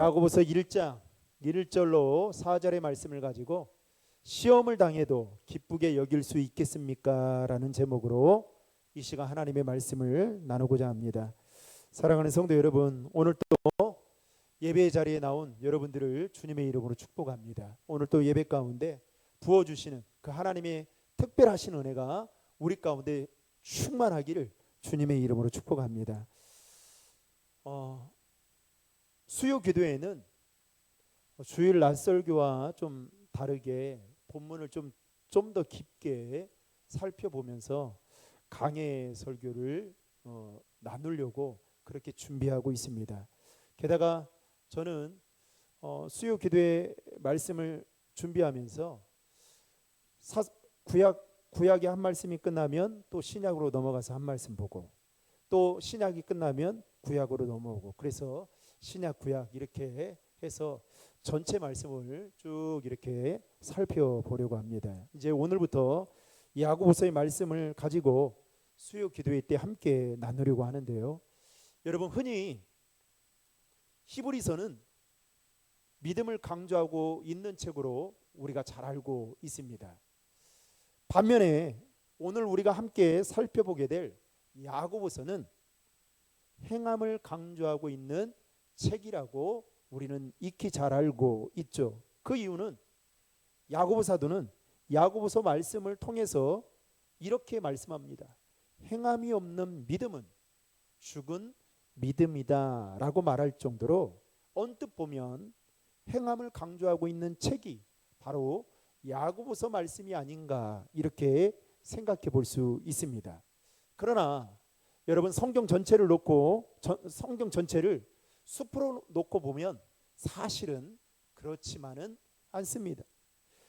야고보서 1장 1절로 4절의 말씀을 가지고 시험을 당해도 기쁘게 여길 수 있겠습니까? 라는 제목으로 이 시간 하나님의 말씀을 나누고자 합니다. 사랑하는 성도 여러분, 오늘 또 예배 자리에 나온 여러분들을 주님의 이름으로 축복합니다. 오늘 또 예배 가운데 부어주시는 그 하나님의 특별하신 은혜가 우리 가운데 충만하기를 주님의 이름으로 축복합니다. 수요 기도회는 주일 낮설교와 좀 다르게 본문을 좀 더 깊게 살펴보면서 강해 설교를 나누려고 그렇게 준비하고 있습니다. 게다가 저는 수요 기도회 말씀을 준비하면서 구약의 한 말씀이 끝나면 또 신약으로 넘어가서 한 말씀 보고, 또 신약이 끝나면 구약으로 넘어오고, 그래서 신약 구약 이렇게 해서 전체 말씀을 쭉 이렇게 살펴보려고 합니다. 이제 오늘부터 야고보서의 말씀을 가지고 수요 기도회 때 함께 나누려고 하는데요. 여러분, 흔히 히브리서는 믿음을 강조하고 있는 책으로 우리가 잘 알고 있습니다. 반면에 오늘 우리가 함께 살펴보게 될 야고보서는 행함을 강조하고 있는 책이라고 우리는 익히 잘 알고 있죠. 그 이유는 야고보 사도는 야고보서 말씀을 통해서 이렇게 말씀합니다. 행함이 없는 믿음은 죽은 믿음이다 라고 말할 정도로 언뜻 보면 행함을 강조하고 있는 책이 바로 야고보서 말씀이 아닌가 이렇게 생각해 볼 수 있습니다. 그러나 여러분, 성경 전체를 숲으로 놓고 보면 사실은 그렇지만은 않습니다.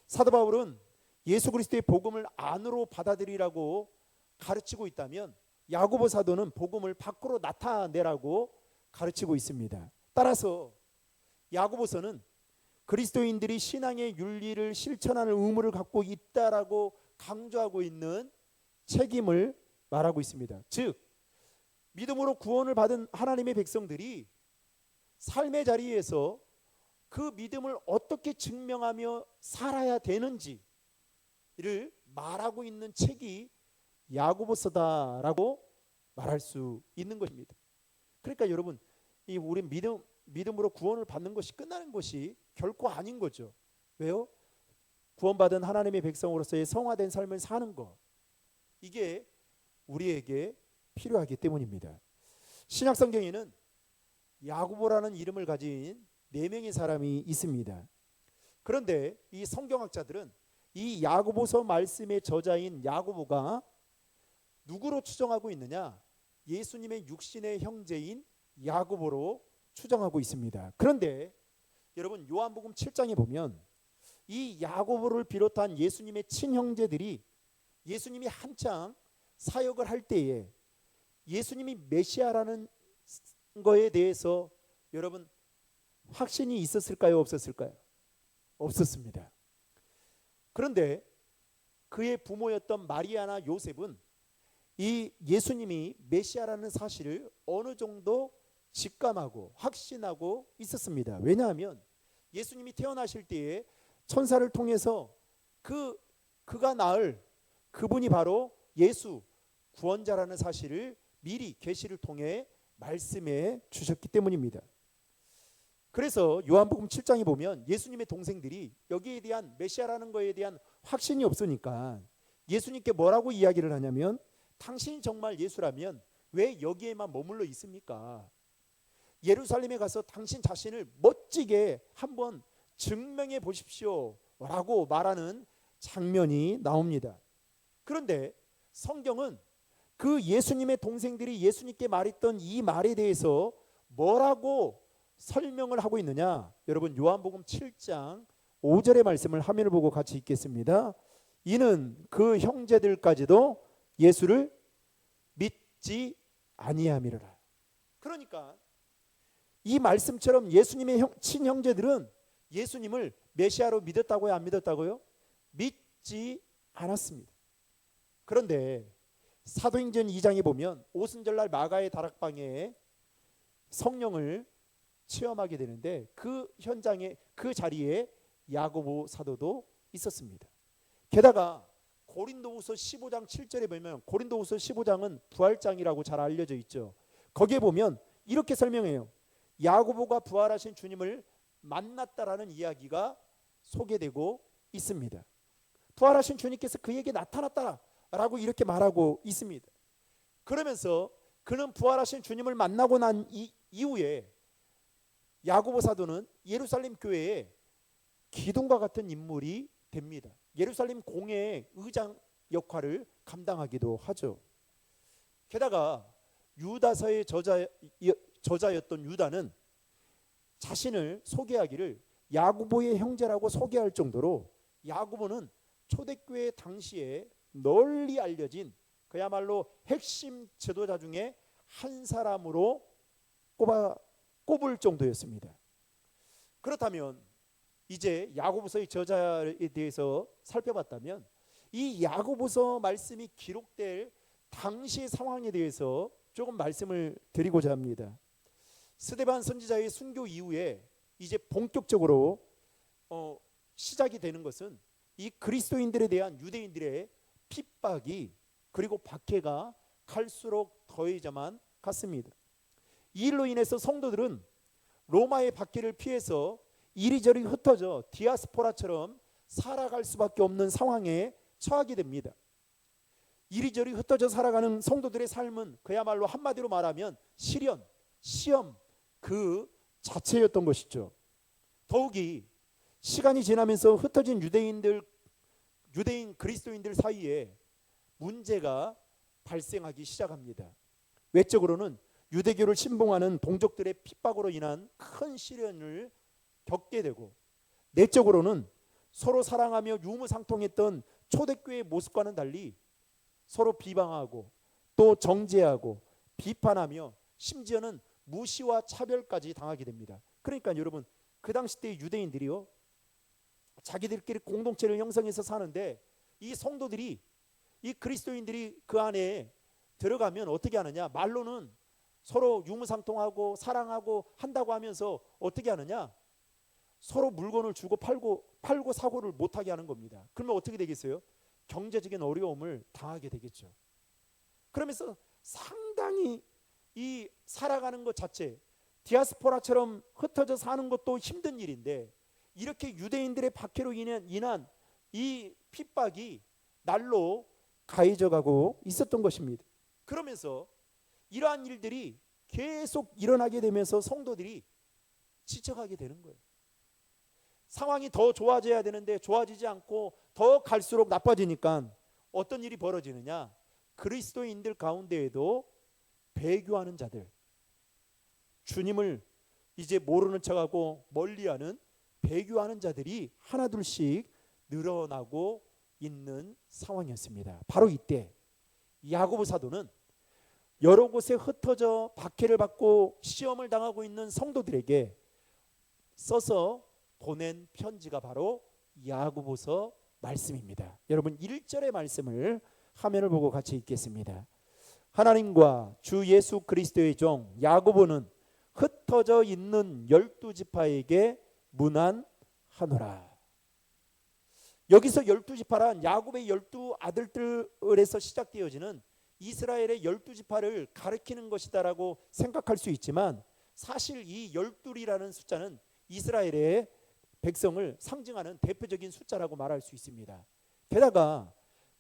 사도 바울은 예수 그리스도의 복음을 안으로 받아들이라고 가르치고 있다면 야고보 사도는 복음을 밖으로 나타내라고 가르치고 있습니다. 따라서 야고보서는 그리스도인들이 신앙의 윤리를 실천하는 의무를 갖고 있다라고 강조하고 있는 책임을 말하고 있습니다. 즉, 믿음으로 구원을 받은 하나님의 백성들이 삶의 자리에서 그 믿음을 어떻게 증명하며 살아야 되는지를 말하고 있는 책이 야고보서다라고 말할 수 있는 것입니다. 그러니까 여러분, 우리 믿음으로 구원을 받는 것이 끝나는 것이 결코 아닌 거죠. 왜요? 구원받은 하나님의 백성으로서의 성화된 삶을 사는 것, 이게 우리에게 필요하기 때문입니다. 신약 성경에는 야고보라는 이름을 가진 4명의 사람이 있습니다. 그런데 이 성경학자들은 이 야고보서 말씀의 저자인 야고보가 누구로 추정하고 있느냐? 예수님의 육신의 형제인 야고보로 추정하고 있습니다. 그런데 여러분, 요한복음 7장에 보면 이 야고보를 비롯한 예수님의 친형제들이 예수님이 한창 사역을 할 때에 예수님이 메시아라는 거에 대해서 여러분 확신이 있었을까요? 없었을까요? 없었습니다. 그런데 그의 부모였던 마리아나 요셉은 이 예수님이 메시아라는 사실을 어느 정도 직감하고 확신하고 있었습니다. 왜냐하면 예수님이 태어나실 때에 천사를 통해서 그가 낳을 그분이 바로 예수 구원자라는 사실을 미리 계시를 통해 말씀해 주셨기 때문입니다. 그래서 요한복음 7장에 보면 예수님의 동생들이 여기에 대한 메시아라는 거에 대한 확신이 없으니까 예수님께 뭐라고 이야기를 하냐면, 당신이 정말 예수라면 왜 여기에만 머물러 있습니까? 예루살렘에 가서 당신 자신을 멋지게 한번 증명해 보십시오 라고 말하는 장면이 나옵니다. 그런데 성경은 그 예수님의 동생들이 예수님께 말했던 이 말에 대해서 뭐라고 설명을 하고 있느냐? 여러분, 요한복음 7장 5절의 말씀을 화면을 보고 같이 읽겠습니다. 이는 그 형제들까지도 예수를 믿지 아니함이로라. 그러니까 이 말씀처럼 예수님의 친형제들은 예수님을 메시아로 믿었다고요? 안 믿었다고요? 믿지 않았습니다. 그런데 사도행전 2장에 보면 오순절날 마가의 다락방에 성령을 체험하게 되는데 그 현장에 그 자리에 야고보 사도도 있었습니다. 게다가 고린도후서 15장 7절에 보면 고린도후서 15장은 부활장이라고 잘 알려져 있죠. 거기에 보면 이렇게 설명해요. 야고보가 부활하신 주님을 만났다라는 이야기가 소개되고 있습니다. 부활하신 주님께서 그에게 나타났다라고 이렇게 말하고 있습니다. 그러면서 그는 부활하신 주님을 만나고 난 이후에 야고보 사도는 예루살렘 교회에 기둥과 같은 인물이 됩니다. 예루살렘 공회의 의장 역할을 감당하기도 하죠. 게다가 유다서의 저자였던 유다는 자신을 소개하기를 야고보의 형제라고 소개할 정도로 야고보는 초대교회 당시에 널리 알려진 그야말로 핵심 지도자 중에 한 사람으로 꼽을 정도였습니다. 그렇다면 이제 야고보서의 저자에 대해서 살펴봤다면 이 야고보서 말씀이 기록될 당시 상황에 대해서 조금 말씀을 드리고자 합니다. 스데반 선지자의 순교 이후에 이제 본격적으로 시작이 되는 것은 이 그리스도인들에 대한 유대인들의 핍박이 그리고 박해가 갈수록 더해져만 갔습니다. 이 일로 인해서 성도들은 로마의 박해를 피해서 이리저리 흩어져 디아스포라처럼 살아갈 수밖에 없는 상황에 처하게 됩니다. 이리저리 흩어져 살아가는 성도들의 삶은 그야말로 한마디로 말하면 시련, 시험 그 자체였던 것이죠. 더욱이 시간이 지나면서 흩어진 유대인 그리스도인들 사이에 문제가 발생하기 시작합니다. 외적으로는 유대교를 신봉하는 동족들의 핍박으로 인한 큰 시련을 겪게 되고, 내적으로는 서로 사랑하며 유무상통했던 초대교회의 모습과는 달리 서로 비방하고 또 정죄하고 비판하며 심지어는 무시와 차별까지 당하게 됩니다. 그러니까 여러분, 그 당시 때 유대인들이요, 자기들끼리 공동체를 형성해서 사는데 이 성도들이, 이 그리스도인들이 그 안에 들어가면 어떻게 하느냐, 말로는 서로 유무상통하고 사랑하고 한다고 하면서 어떻게 하느냐, 서로 물건을 주고 팔고 사고를 못하게 하는 겁니다. 그러면 어떻게 되겠어요? 경제적인 어려움을 당하게 되겠죠. 그러면서 상당히 이 살아가는 것 자체, 디아스포라처럼 흩어져 사는 것도 힘든 일인데 이렇게 유대인들의 박해로 인한 이 핍박이 날로 가해져 가고 있었던 것입니다. 그러면서 이러한 일들이 계속 일어나게 되면서 성도들이 지쳐가게 되는 거예요. 상황이 더 좋아져야 되는데 좋아지지 않고 더 갈수록 나빠지니까 어떤 일이 벌어지느냐, 그리스도인들 가운데에도 배교하는 자들, 주님을 이제 모르는 척하고 멀리하는 배교하는 자들이 하나둘씩 늘어나고 있는 상황이었습니다. 바로 이때 야고보 사도는 여러 곳에 흩어져 박해를 받고 시험을 당하고 있는 성도들에게 써서 보낸 편지가 바로 야고보서 말씀입니다. 여러분 1절의 말씀을 화면을 보고 같이 읽겠습니다. 하나님과 주 예수 그리스도의 종 야고보는 흩어져 있는 12지파에게 문안하노라. 여기서 12지파란 야곱의 12아들들에서 시작되어지는 이스라엘의 12지파를 가리키는 것이다라고 생각할 수 있지만, 사실 이 12이라는 숫자는 이스라엘의 백성을 상징하는 대표적인 숫자라고 말할 수 있습니다. 게다가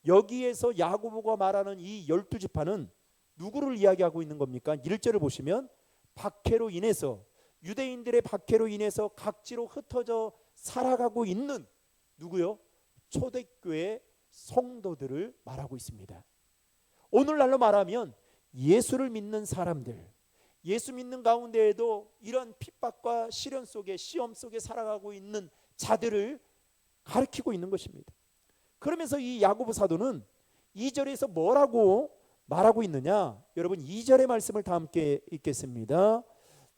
여기에서 야고보가 말하는 이 12지파는 누구를 이야기하고 있는 겁니까? 1절을 보시면 박해로 인해서, 유대인들의 박해로 인해서 각지로 흩어져 살아가고 있는 누구요? 초대교회 성도들을 말하고 있습니다. 오늘날로 말하면 예수를 믿는 사람들, 예수 믿는 가운데에도 이런 핍박과 시련 속에, 시험 속에 살아가고 있는 자들을 가리키고 있는 것입니다. 그러면서 이 야고보 사도는 2절에서 뭐라고 말하고 있느냐, 여러분 2절의 말씀을 다 함께 읽겠습니다.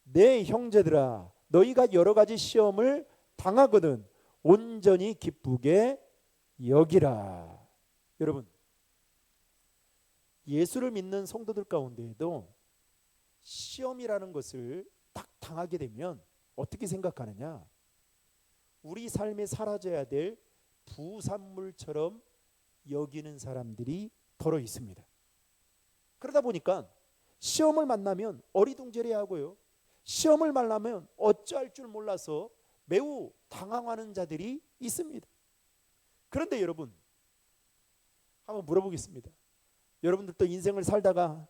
내 형제들아, 너희가 여러 가지 시험을 당하거든 온전히 기쁘게 여기라. 여러분, 예수를 믿는 성도들 가운데에도 시험이라는 것을 딱 당하게 되면 어떻게 생각하느냐? 우리 삶에 사라져야 될 부산물처럼 여기는 사람들이 더러 있습니다. 그러다 보니까 시험을 만나면 어리둥절해하고요, 시험을 만나면 어찌할 줄 몰라서 매우 당황하는 자들이 있습니다. 그런데 여러분, 한번 물어보겠습니다. 여러분들도 인생을 살다가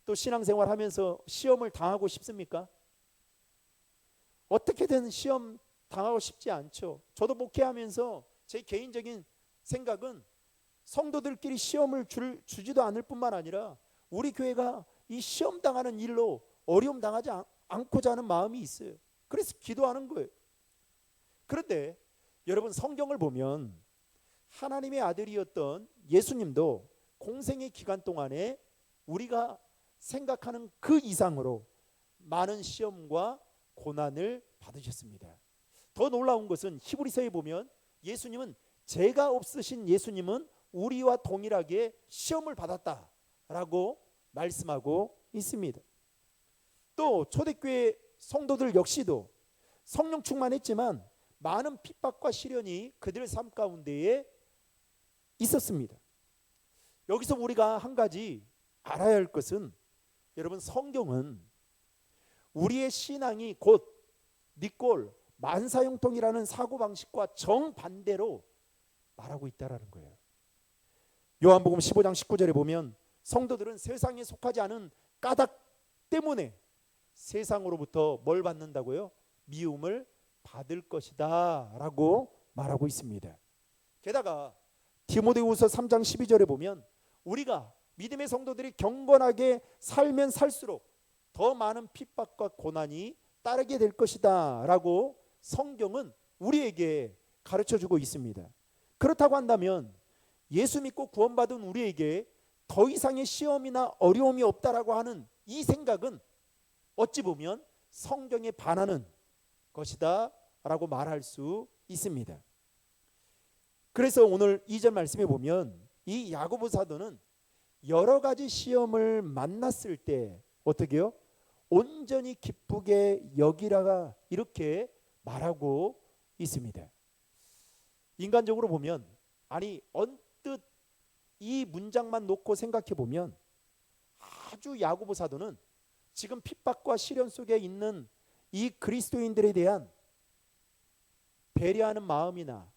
또 신앙생활 하면서 시험을 당하고 싶습니까? 어떻게든 시험 당하고 싶지 않죠. 저도 목회하면서 제 개인적인 생각은 성도들끼리 시험을 주지도 않을 뿐만 아니라 우리 교회가 이 시험 당하는 일로 어려움 당하지 않고자 하는 마음이 있어요. 그래서 기도하는 거예요. 그런데 여러분, 성경을 보면 하나님의 아들이었던 예수님도 공생의 기간 동안에 우리가 생각하는 그 이상으로 많은 시험과 고난을 받으셨습니다. 더 놀라운 것은 히브리서에 보면 예수님은, 죄가 없으신 예수님은 우리와 동일하게 시험을 받았다라고 말씀하고 있습니다. 또 초대교회 성도들 역시도 성령 충만했지만 많은 핍박과 시련이 그들 삶 가운데에 있었습니다. 여기서 우리가 한 가지 알아야 할 것은, 여러분, 성경은 우리의 신앙이 곧 니꼴 만사형통이라는 사고방식과 정반대로 말하고 있다라는 거예요. 요한복음 15장 19절에 보면 성도들은 세상에 속하지 않은 까닭 때문에 세상으로부터 뭘 받는다고요? 미움을 받을 것이다 라고 말하고 있습니다. 게다가 디모데후서 3장 12절에 보면 우리가 믿음의 성도들이 경건하게 살면 살수록 더 많은 핍박과 고난이 따르게 될 것이다 라고 성경은 우리에게 가르쳐주고 있습니다. 그렇다고 한다면 예수 믿고 구원받은 우리에게 더 이상의 시험이나 어려움이 없다라고 하는 이 생각은 어찌 보면 성경에 반하는 것이다 라고 말할 수 있습니다. 그래서 오늘 2절 말씀에 보면 이 야고보 사도는 여러 가지 시험을 만났을 때 어떻게 해요? 온전히 기쁘게 여기라가 이렇게 말하고 있습니다. 인간적으로 보면, 아니 언뜻 이 문장만 놓고 생각해 보면 아주 야고보 사도는 지금 핍박과 시련 속에 있는 이 그리스도인들에 대한 배려하는 마음이나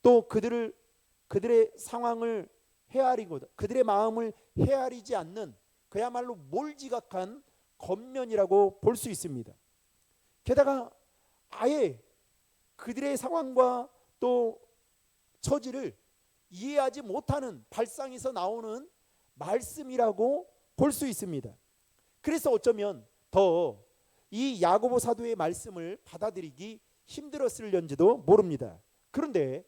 또 그들의 상황을 헤아리고 그들의 마음을 헤아리지 않는 그야말로 몰지각한 겉면이라고 볼 수 있습니다. 게다가 아예 그들의 상황과 또 처지를 이해하지 못하는 발상에서 나오는 말씀이라고 볼 수 있습니다. 그래서 어쩌면 더 이 야고보 사도의 말씀을 받아들이기 힘들었을런지도 모릅니다. 그런데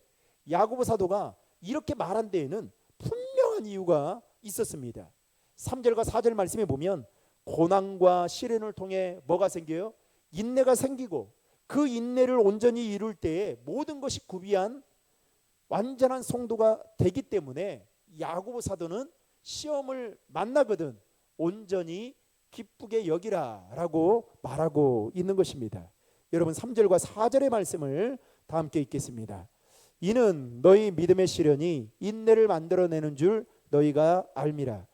야고보 사도가 이렇게 말한 데에는 분명한 이유가 있었습니다. 3절과 4절 말씀에 보면 고난과 시련을 통해 뭐가 생겨요? 인내가 생기고 그 인내를 온전히 이룰 때에 모든 것이 구비한 완전한 성도가 되기 때문에 야고보 사도는 시험을 만나거든 온전히 기쁘게 여기라 라고 말하고 있는 것입니다. 여러분, 3절과 4절의 말씀을 다 함께 읽겠습니다. 이는 너희 믿음의 시련이 인내를 만들어내는 줄 너희가 알미라.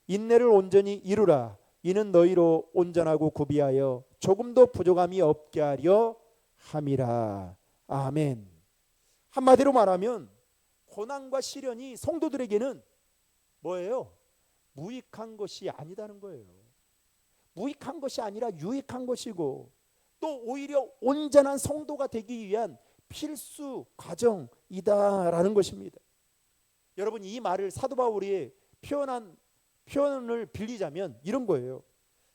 인내를 온전히 이루라. 이는 너희로 온전하고 구비하여 조금도 부족함이 없게 하려 함이라. 아멘. 한마디로 말하면 고난과 시련이 성도들에게는 뭐예요? 무익한 것이 아니다는 거예요. 무익한 것이 아니라 유익한 것이고 또 오히려 온전한 성도가 되기 위한 필수 과정이다라는 것입니다. 여러분, 이 말을 사도 바울이 표현을 빌리자면 이런 거예요.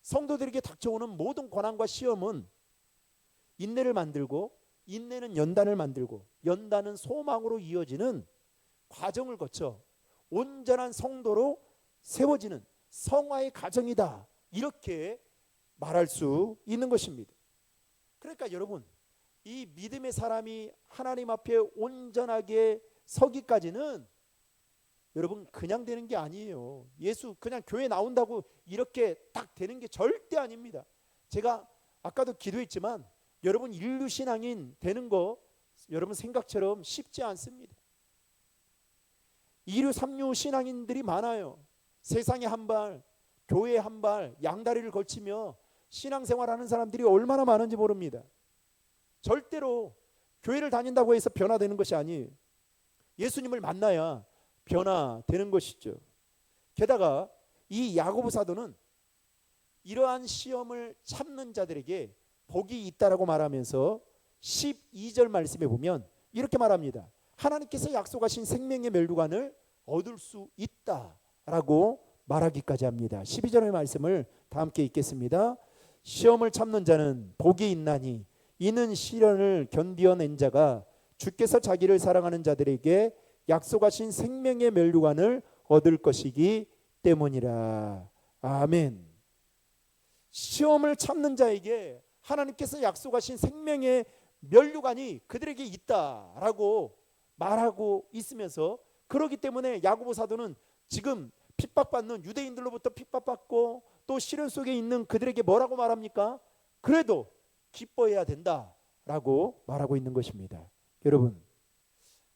성도들에게 닥쳐오는 모든 고난과 시험은 인내를 만들고 인내는 연단을 만들고 연단은 소망으로 이어지는 과정을 거쳐 온전한 성도로 세워지는 성화의 과정이다, 이렇게 말할 수 있는 것입니다. 그러니까 여러분, 이 믿음의 사람이 하나님 앞에 온전하게 서기까지는 여러분 그냥 되는 게 아니에요. 예수 그냥 교회 나온다고 이렇게 딱 되는 게 절대 아닙니다. 제가 아까도 기도했지만 여러분 인류 신앙인 되는 거 여러분 생각처럼 쉽지 않습니다. 2류, 3류 신앙인들이 많아요. 세상에 한 발, 교회에 한 발, 양다리를 걸치며 신앙생활하는 사람들이 얼마나 많은지 모릅니다. 절대로 교회를 다닌다고 해서 변화되는 것이 아니에요. 예수님을 만나야 변화되는 것이죠. 게다가 이 야고보 사도는 이러한 시험을 참는 자들에게 복이 있다라고 말하면서 12절 말씀에 보면 이렇게 말합니다. 하나님께서 약속하신 생명의 멸류관을 얻을 수 있다라고 말하기까지 합니다. 12절의 말씀을 다 함께 읽겠습니다. 시험을 참는 자는 복이 있나니 이는 시련을 견디어낸 자가 주께서 자기를 사랑하는 자들에게 약속하신 생명의 멸류관을 얻을 것이기 때문이라. 아멘. 시험을 참는 자에게 하나님께서 약속하신 생명의 멸류관이 그들에게 있다라고 말하고 있으면서, 그렇기 때문에 야고보 사도는 지금 핍박받는 유대인들로부터 핍박받고 또 시련 속에 있는 그들에게 뭐라고 말합니까? 그래도 기뻐해야 된다라고 말하고 있는 것입니다. 여러분,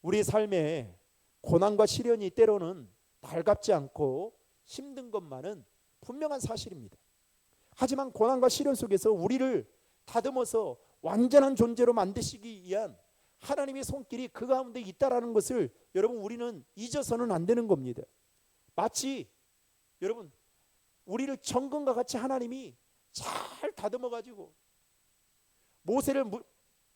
우리 삶에 고난과 시련이 때로는 달갑지 않고 힘든 것만은 분명한 사실입니다. 하지만 고난과 시련 속에서 우리를 다듬어서 완전한 존재로 만드시기 위한 하나님의 손길이 그 가운데 있다라는 것을 여러분 우리는 잊어서는 안 되는 겁니다. 마치 여러분 우리를 정금과 같이 하나님이 잘 다듬어 가지고 모세를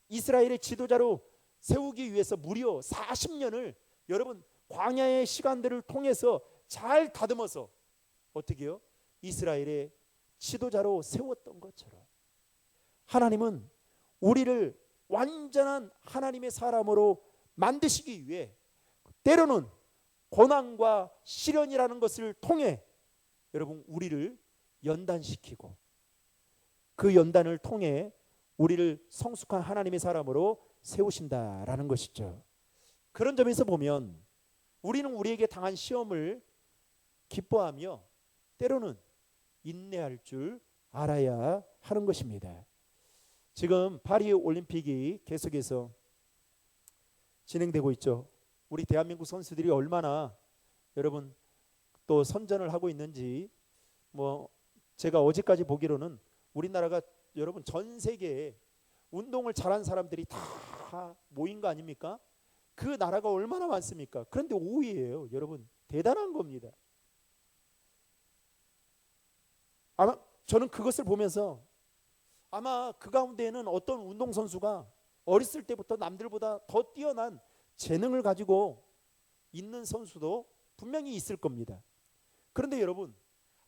이스라엘의 지도자로 세우기 위해서 무려 40년을 여러분 광야의 시간들을 통해서 잘 다듬어서 어떻게 해요? 이스라엘의 지도자로 세웠던 것처럼 하나님은 우리를 완전한 하나님의 사람으로 만드시기 위해 때로는 고난과 시련이라는 것을 통해 여러분 우리를 연단시키고 그 연단을 통해 우리를 성숙한 하나님의 사람으로 세우신다라는 것이죠. 그런 점에서 보면 우리는 우리에게 당한 시험을 기뻐하며 때로는 인내할 줄 알아야 하는 것입니다. 지금 파리 올림픽이 계속해서 진행되고 있죠. 우리 대한민국 선수들이 얼마나 여러분 또 선전을 하고 있는지 제가 어제까지 보기로는 우리나라가 여러분 전 세계에 운동을 잘한 사람들이 다 모인 거 아닙니까? 그 나라가 얼마나 많습니까? 그런데 5위예요. 여러분 대단한 겁니다. 아마 저는 그것을 보면서 아마 그 가운데에는 어떤 운동선수가 어렸을 때부터 남들보다 더 뛰어난 재능을 가지고 있는 선수도 분명히 있을 겁니다. 그런데 여러분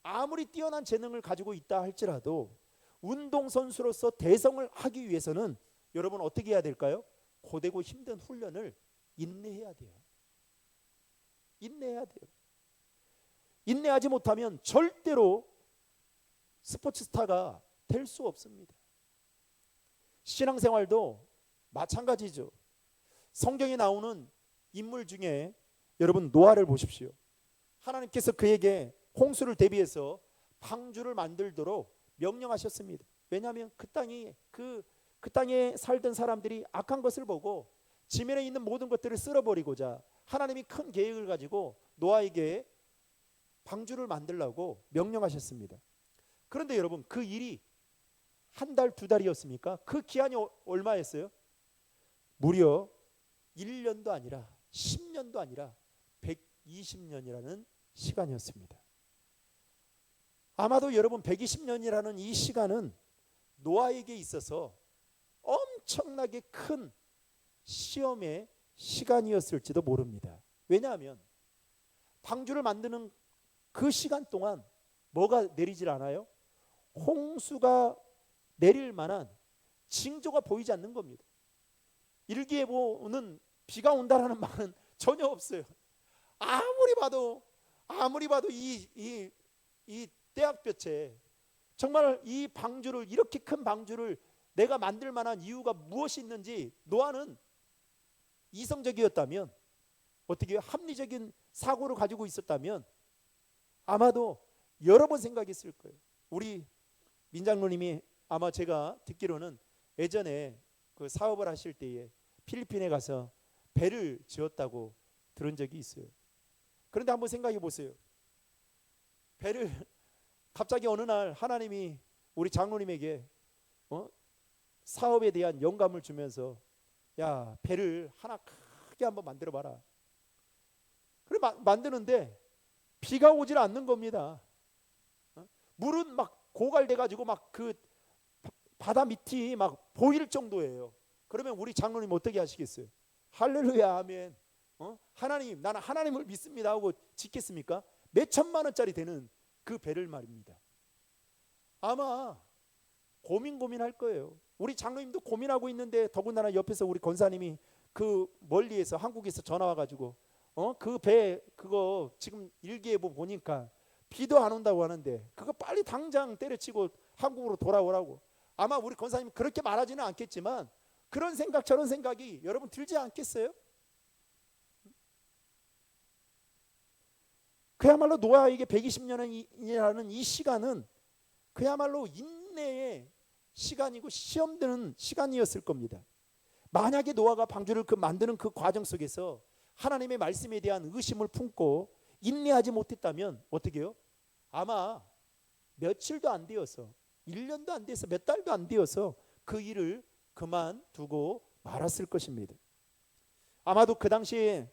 아무리 뛰어난 재능을 가지고 있다 할지라도 운동선수로서 대성을 하기 위해서는 여러분 어떻게 해야 될까요? 고되고 힘든 훈련을 인내해야 돼요. 인내해야 돼요. 인내하지 못하면 절대로 스포츠 스타가 될 수 없습니다. 신앙생활도 마찬가지죠. 성경에 나오는 인물 중에 여러분 노아를 보십시오. 하나님께서 그에게 홍수를 대비해서 방주를 만들도록 명령하셨습니다. 왜냐하면 그 땅에 살던 사람들이 악한 것을 보고 지면에 있는 모든 것들을 쓸어버리고자 하나님이 큰 계획을 가지고 노아에게 방주를 만들라고 명령하셨습니다. 그런데 여러분 그 일이 한 달, 두 달이었습니까? 그 기한이 얼마였어요? 무려 1년도 아니라 10년도 아니라 120년이라는 시간이었습니다. 아마도 여러분 120년이라는 이 시간은 노아에게 있어서 엄청나게 큰 시험의 시간이었을지도 모릅니다. 왜냐하면 방주를 만드는 그 시간 동안 뭐가 내리질 않아요? 홍수가 내릴 만한 징조가 보이지 않는 겁니다. 일기예보는 비가 온다라는 말은 전혀 없어요. 아무리 봐도 이 떼약볕에 정말 이 방주를, 이렇게 큰 방주를 내가 만들 만한 이유가 무엇이 있는지 노아는 이성적이었다면, 어떻게 합리적인 사고를 가지고 있었다면 아마도 여러 번 생각했을 거예요. 우리 민장로님이 아마 제가 듣기로는 예전에 그 사업을 하실 때에 필리핀에 가서 배를 지었다고 들은 적이 있어요. 그런데 한번 생각해 보세요. 배를 갑자기 어느 날 하나님이 우리 장로님에게 사업에 대한 영감을 주면서 야, 배를 하나 크게 한번 만들어 봐라. 그래 만드는데 비가 오질 않는 겁니다. 물은 막 고갈돼 가지고 막 그 바다 밑이 막 보일 정도예요. 그러면 우리 장로님 어떻게 하시겠어요? 할렐루야 아멘. 하나님, 나는 하나님을 믿습니다 하고 짓겠습니까? 몇 천만 원짜리 되는 그 배를 말입니다. 아마 고민할 거예요. 우리 장로님도 고민하고 있는데 더군다나 옆에서 우리 권사님이 그 멀리에서 한국에서 전화 와가지고 그 배 그거 지금 일기예보 보니까 비도 안 온다고 하는데 그거 빨리 당장 때려치고 한국으로 돌아오라고. 아마 우리 권사님이 그렇게 말하지는 않겠지만 그런 생각 저런 생각이 여러분 들지 않겠어요? 그야말로 노아에게 120년이라는 이 시간은 그야말로 인내의 시간이고 시험되는 시간이었을 겁니다. 만약에 노아가 방주를 만드는 그 과정 속에서 하나님의 말씀에 대한 의심을 품고 인내하지 못했다면 어떻게 해요? 아마 며칠도 안 되어서 1년도 안 돼서 몇 달도 안 되어서 그 일을 그만두고 말았을 것입니다. 아마도 그 당시에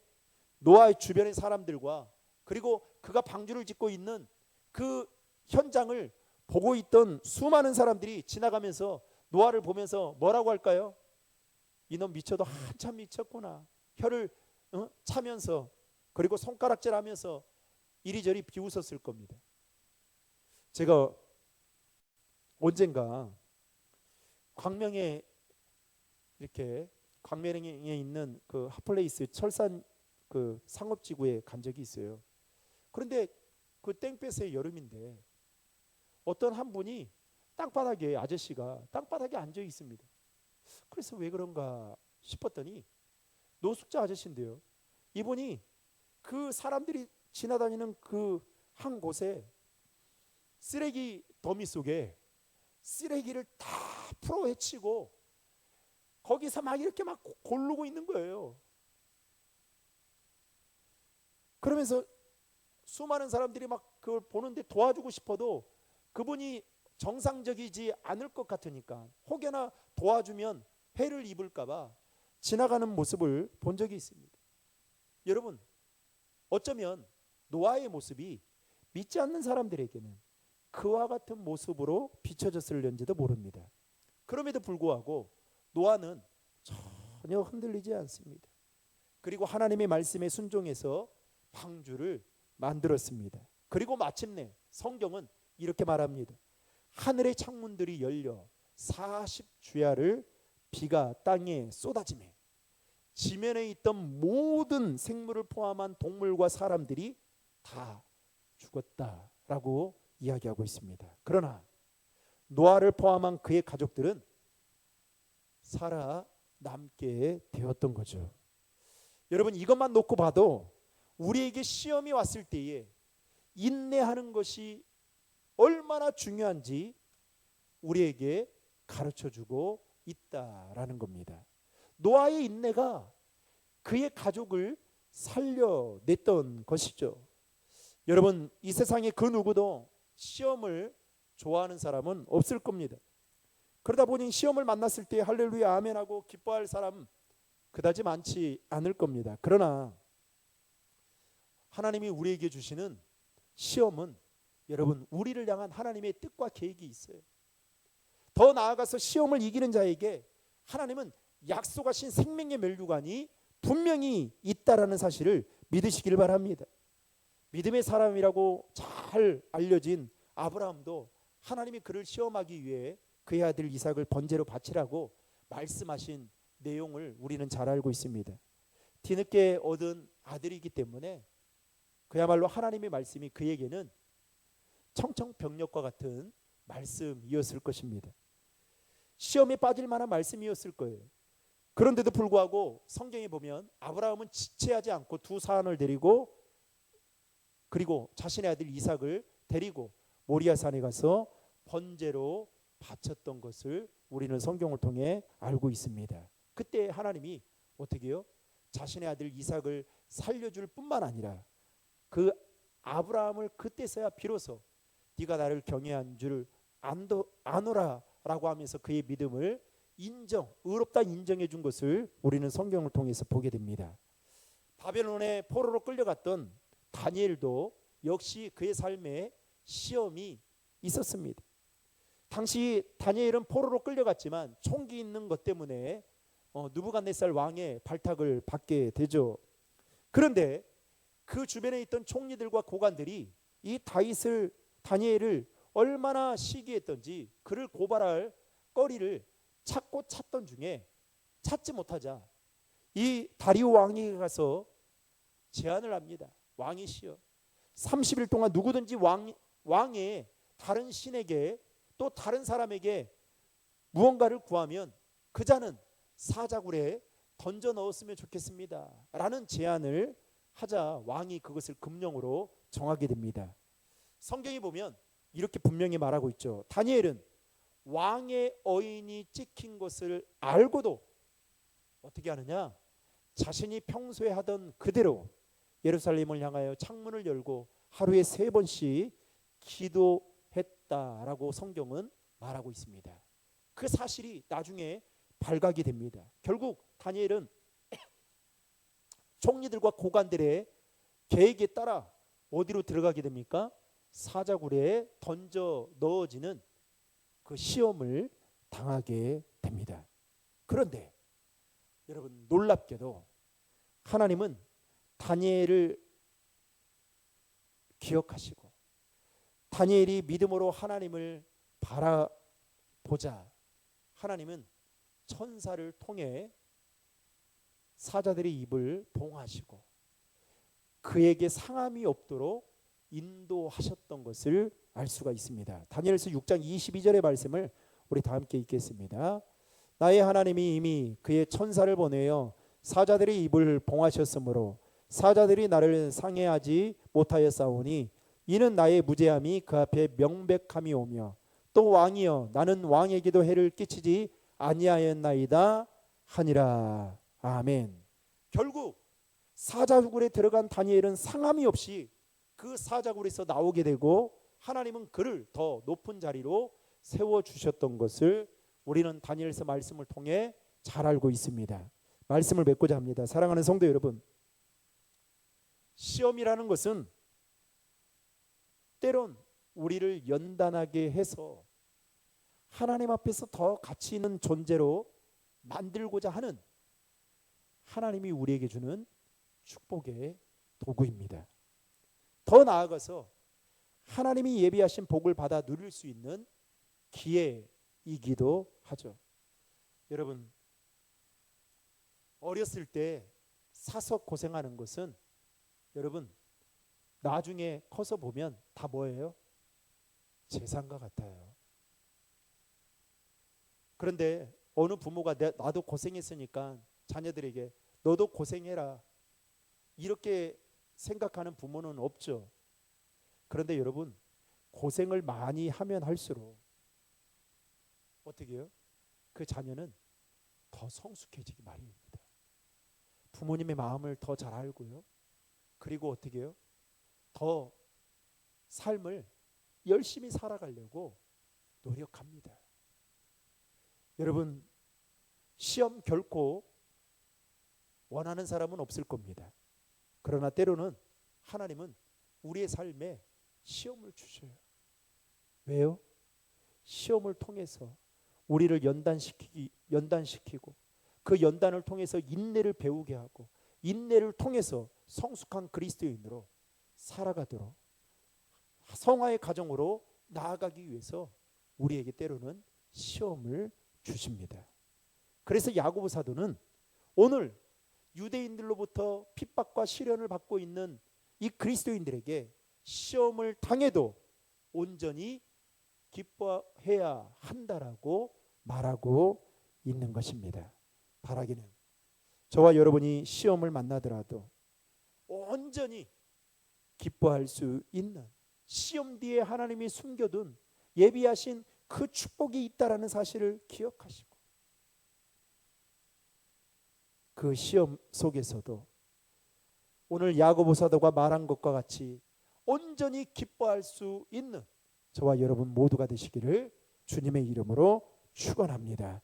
노아의 주변의 사람들과 그리고 그가 방주를 짓고 있는 그 현장을 보고 있던 수많은 사람들이 지나가면서 노아를 보면서 뭐라고 할까요? 이놈 미쳐도 한참 미쳤구나. 혀를 차면서 그리고 손가락질하면서 이리저리 비웃었을 겁니다. 제가 언젠가 광명에 있는 그 핫플레이스 철산 그 상업지구에 간 적이 있어요. 그런데 그 땡볕의 여름인데 어떤 한 분이 땅바닥에 아저씨가 땅바닥에 앉아 있습니다. 그래서 왜 그런가 싶었더니 노숙자 아저씨인데요. 이분이 그 사람들이 지나다니는 그 한 곳에 쓰레기 더미 속에 쓰레기를 다 풀어헤치고 거기서 막 이렇게 막 고르고 있는 거예요. 그러면서 수많은 사람들이 막 그걸 보는데 도와주고 싶어도 그분이 정상적이지 않을 것 같으니까 혹여나 도와주면 해를 입을까봐 지나가는 모습을 본 적이 있습니다. 여러분, 어쩌면 노아의 모습이 믿지 않는 사람들에게는 그와 같은 모습으로 비춰졌을는지도 모릅니다. 그럼에도 불구하고 노아는 전혀 흔들리지 않습니다. 그리고 하나님의 말씀에 순종해서 방주를 만들었습니다. 그리고 마침내 성경은 이렇게 말합니다. 하늘의 창문들이 열려 40주야를 비가 땅에 쏟아지매 지면에 있던 모든 생물을 포함한 동물과 사람들이 다 죽었다라고 이야기하고 있습니다. 그러나 노아를 포함한 그의 가족들은 살아남게 되었던 거죠. 여러분, 이것만 놓고 봐도 우리에게 시험이 왔을 때에 인내하는 것이 얼마나 중요한지 우리에게 가르쳐주고 있다라는 겁니다. 노아의 인내가 그의 가족을 살려냈던 것이죠. 여러분, 이 세상에 그 누구도 시험을 좋아하는 사람은 없을 겁니다. 그러다 보니 시험을 만났을 때 할렐루야 아멘하고 기뻐할 사람 그다지 많지 않을 겁니다. 그러나 하나님이 우리에게 주시는 시험은 여러분 우리를 향한 하나님의 뜻과 계획이 있어요. 더 나아가서 시험을 이기는 자에게 하나님은 약속하신 생명의 멸류관이 분명히 있다라는 사실을 믿으시길 바랍니다. 믿음의 사람이라고 잘 알려진 아브라함도 하나님이 그를 시험하기 위해 그의 아들 이삭을 번제로 바치라고 말씀하신 내용을 우리는 잘 알고 있습니다. 뒤늦게 얻은 아들이기 때문에 그야말로 하나님의 말씀이 그에게는 청청병력과 같은 말씀이었을 것입니다. 시험에 빠질 만한 말씀이었을 거예요. 그런데도 불구하고 성경에 보면 아브라함은 지체하지 않고 두 사안을 데리고 그리고 자신의 아들 이삭을 데리고 모리아산에 가서 번제로 바쳤던 것을 우리는 성경을 통해 알고 있습니다. 그때 하나님이 어떻게 해요? 자신의 아들 이삭을 살려줄 뿐만 아니라 그 아브라함을 그때서야 비로소 네가 나를 경외한 줄 아노라 라고 하면서 그의 믿음을 의롭다 인정해 준 것을 우리는 성경을 통해서 보게 됩니다. 바벨론의 포로로 끌려갔던 다니엘도 역시 그의 삶에 시험이 있었습니다. 당시 다니엘은 포로로 끌려갔지만 총기 있는 것 때문에 느부갓네살 왕의 발탁을 받게 되죠. 그런데 그 주변에 있던 총리들과 고관들이 이 다니엘을 얼마나 시기했던지 그를 고발할 거리를 찾던 중에 찾지 못하자 이 다리오 왕에게 가서 제안을 합니다. 왕이시여, 30일 동안 누구든지 왕의 다른 신에게 또 다른 사람에게 무언가를 구하면 그 자는 사자굴에 던져 넣었으면 좋겠습니다 라는 제안을 하자 왕이 그것을 금령으로 정하게 됩니다. 성경에 보면 이렇게 분명히 말하고 있죠. 다니엘은 왕의 어인이 찍힌 것을 알고도 어떻게 하느냐? 자신이 평소에 하던 그대로 예루살렘을 향하여 창문을 열고 하루에 3번씩 기도했다라고 성경은 말하고 있습니다. 그 사실이 나중에 발각이 됩니다. 결국 다니엘은 총리들과 고관들의 계획에 따라 어디로 들어가게 됩니까? 사자굴에 던져 넣어지는 그 시험을 당하게 됩니다. 그런데 여러분, 놀랍게도 하나님은 다니엘을 기억하시고 다니엘이 믿음으로 하나님을 바라보자 하나님은 천사를 통해 사자들의 입을 봉하시고 그에게 상함이 없도록 인도하셨던 것을 알 수가 있습니다. 다니엘서 6장 22절의 말씀을 우리 다 함께 읽겠습니다. 나의 하나님이 이미 그의 천사를 보내어 사자들의 입을 봉하셨으므로 사자들이 나를 상해하지 못하였사오니 이는 나의 무죄함이 그 앞에 명백함이 오며 또 왕이여 나는 왕에게도 해를 끼치지 아니하였나이다 하니라. 아멘. 결국 사자굴에 들어간 다니엘은 상함이 없이 그 사자굴에서 나오게 되고 하나님은 그를 더 높은 자리로 세워주셨던 것을 우리는 다니엘서 말씀을 통해 잘 알고 있습니다. 말씀을 맺고자 합니다. 사랑하는 성도 여러분, 시험이라는 것은 때론 우리를 연단하게 해서 하나님 앞에서 더 가치 있는 존재로 만들고자 하는 하나님이 우리에게 주는 축복의 도구입니다. 더 나아가서 하나님이 예비하신 복을 받아 누릴 수 있는 기회이기도 하죠. 여러분, 어렸을 때 사서 고생하는 것은 여러분 나중에 커서 보면 다 뭐예요? 재산과 같아요. 그런데 어느 부모가 나도 고생했으니까 자녀들에게 너도 고생해라 이렇게 생각하는 부모는 없죠. 그런데 여러분, 고생을 많이 하면 할수록 어떻게 해요? 그 자녀는 더 성숙해지기 마련입니다. 부모님의 마음을 더 잘 알고요. 그리고 어떻게 해요? 더 삶을 열심히 살아가려고 노력합니다. 여러분, 시험 결코 원하는 사람은 없을 겁니다. 그러나 때로는 하나님은 우리의 삶에 시험을 주셔요. 왜요? 시험을 통해서 우리를 연단시키고 그 연단을 통해서 인내를 배우게 하고 인내를 통해서 성숙한 그리스도인으로 살아가도록 성화의 가정으로 나아가기 위해서 우리에게 때로는 시험을 주십니다. 그래서 야고보 사도는 오늘 유대인들로부터 핍박과 시련을 받고 있는 이 그리스도인들에게 시험을 당해도 온전히 기뻐해야 한다라고 말하고 있는 것입니다. 바라기는 저와 여러분이 시험을 만나더라도 온전히 기뻐할 수 있는 시험 뒤에 하나님이 숨겨둔 예비하신 그 축복이 있다라는 사실을 기억하시고 그 시험 속에서도 오늘 야고보 사도가 말한 것과 같이 온전히 기뻐할 수 있는 저와 여러분 모두가 되시기를 주님의 이름으로 축원합니다.